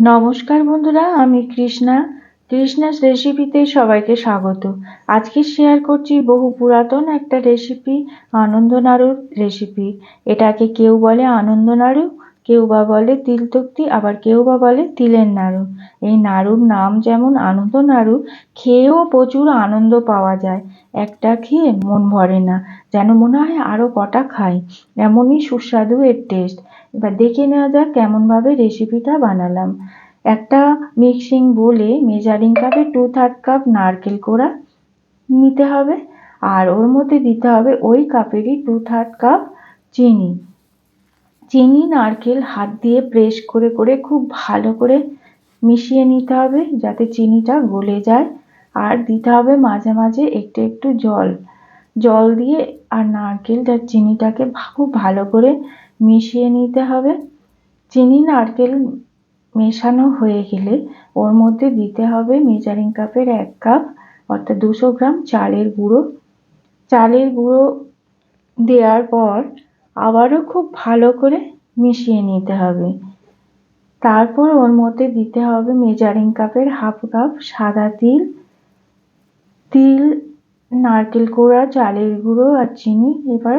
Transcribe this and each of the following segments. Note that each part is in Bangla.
নমস্কার বন্ধুরা, আমি কৃষ্ণাস রেসিপিতে সবাইকে স্বাগত। আজকে শেয়ার করছি বহু পুরাতন একটা রেসিপি, আনন্দ নাড়ুর রেসিপি। এটাকে কেউ বলে আনন্দ নাড়ু, কেউ বা বলে তিল তক্তি, আবার কেউ বা বলে তিলের নাড়ু। এই নাড়ুর নাম যেমন আনন্দ নাড়ু, খেয়েও প্রচুর আনন্দ পাওয়া যায়। একটা খেয়ে মন ভরে না, যেন মনে হয় আরো কটা খাই, এমনই সুস্বাদু এর টেস্ট। এবার দেখে নেওয়া যাক কেমন ভাবে রেসিপিটা বানালাম। একটা মিক্সিং বোলে মেজারিং কাপে 2/3 কাপ নারকেল কোড়া নিতে হবে, আর ওর মধ্যে দিতে হবে ওই কাপেরই 2/3 কাপ চিনি। চিনি নারকেল হাত দিয়ে প্রেস করে করে খুব ভালো করে মিশিয়ে নিতে হবে, যাতে চিনিটা গলে যায়। আর দিতে হবে মাঝে মাঝে একটু একটু জল দিয়ে আর নারকেল আর চিনিটাকে খুব ভালো করে মিশিয়ে নিতে হবে। চিনি নারকেল মেশানো হয়ে গেলে ওর মধ্যে দিতে হবে মেজারিং কাপের 1 কাপ অর্থাৎ 200 গ্রাম চালের গুঁড়ো। চালের গুঁড়ো দেওয়ার পর আবারও খুব ভালো করে মিশিয়ে নিতে হবে। তারপর ওর মধ্যে দিতে হবে মেজারিং কাপের 1/2 কাপ সাদা তিল, নারকেল কোড়া, চালের গুঁড়ো আর চিনি। এবার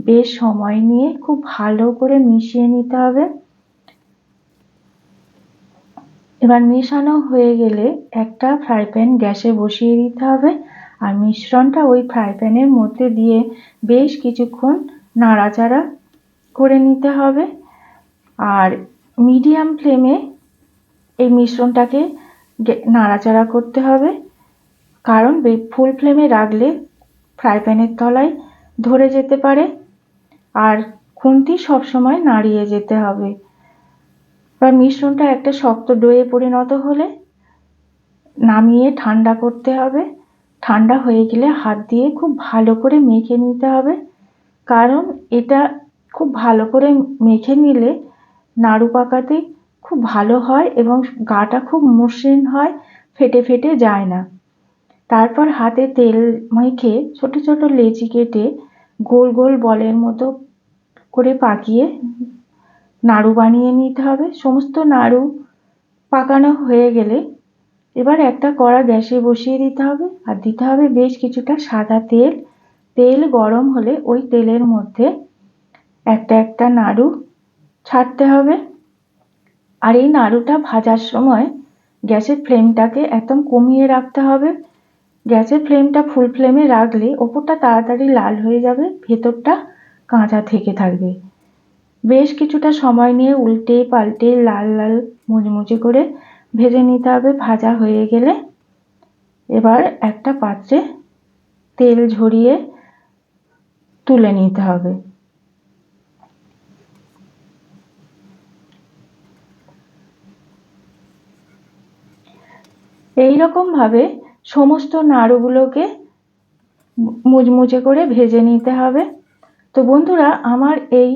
বেশ সময় নিয়ে খুব ভালো করে মিশিয়ে নিতে হবে। এবার মেশানো হয়ে গেলে একটা ফ্রাই প্যান গ্যাসে বসিয়ে দিতে হবে, আর মিশ্রণটা ওই ফ্রাই প্যানের মধ্যে দিয়ে বেশ কিছুক্ষণ নাড়াচাড়া করে নিতে হবে। আর মিডিয়াম ফ্লেমে এই মিশ্রণটাকে নাড়াচাড়া করতে হবে, কারণ ফুল ফ্লেমে রাখলে ফ্রাই প্যানের তলায় ধরে যেতে পারে। আর খুন্তি সবসময় নাড়িয়ে যেতে হবে। বা মিশ্রণটা একটা শক্ত ডোয়ে পরিণত হলে নামিয়ে ঠান্ডা করতে হবে। ঠান্ডা হয়ে গেলে হাত দিয়ে খুব ভালো করে মেখে নিতে হবে, কারণ এটা খুব ভালো করে মেখে নিলে নাড়ু পাকাতে খুব ভালো হয় এবং গাটা খুব মসৃণ হয়, ফেটে ফেটে যায় না। তারপর হাতে তেল মেখে ছোট ছোট লেচি কেটে গোল গোল বলের মতো করে পাকিয়ে নাড়ু বানিয়ে নিতে হবে। সমস্ত নাড়ু পাকানো হয়ে গেলে এবার একটা কড়া গ্যাসে বসিয়ে দিতে হবে, আর দিতে হবে বেশ কিছুটা সাদা তেল। তেল গরম হলে ওই তেলের মধ্যে একটা একটা নাড়ু ছাড়তে হবে। আর এই নাড়ুটা ভাজার সময় গ্যাসের ফ্লেমটাকে একদম কমিয়ে রাখতে হবে। গ্যাসের ফ্লেমটা ফুল ফ্লেমে রাখলে ওপরটা তাড়াতাড়ি লাল হয়ে যাবে, ভেতরটা কাঁচা থেকে থাকবে। বেশ কিছুটা সময় নিয়ে উল্টে পাল্টে লাল লাল মুচমুচে করে ভেজে নিতে হবে। ভাজা হয়ে গেলে এবার একটা পাত্রে তেল ঝরিয়ে তুলে নিতে হবে। এইরকম ভাবে সমস্ত নাড়ুগুলোকে মুচমুচে করে ভেজে নিতে হবে। তো বন্ধুরা, আমার এই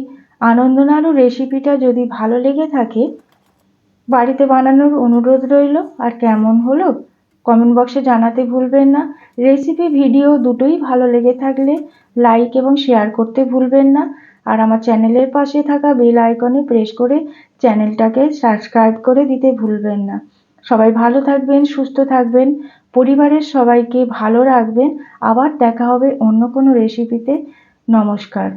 আনন্দ নাড়ু রেসিপিটা যদি ভালো লেগে থাকে বাড়িতে বানানোর অনুরোধ রইল। আর কেমন হলো কমেন্ট বক্সে জানাতে ভুলবেন না। রেসিপি ভিডিও দুটোই ভালো লেগে থাকলে লাইক এবং শেয়ার করতে ভুলবেন না। আর আমার চ্যানেলের পাশে থাকা বেল আইকনে প্রেস করে চ্যানেলটাকে সাবস্ক্রাইব করে দিতে ভুলবেন না। সবাই ভালো থাকবেন, সুস্থ থাকবেন, পরিবারের সবাইকে ভালো রাখবেন। আবার দেখা হবে অন্য কোনো রেসিপিতে। নমস্কার।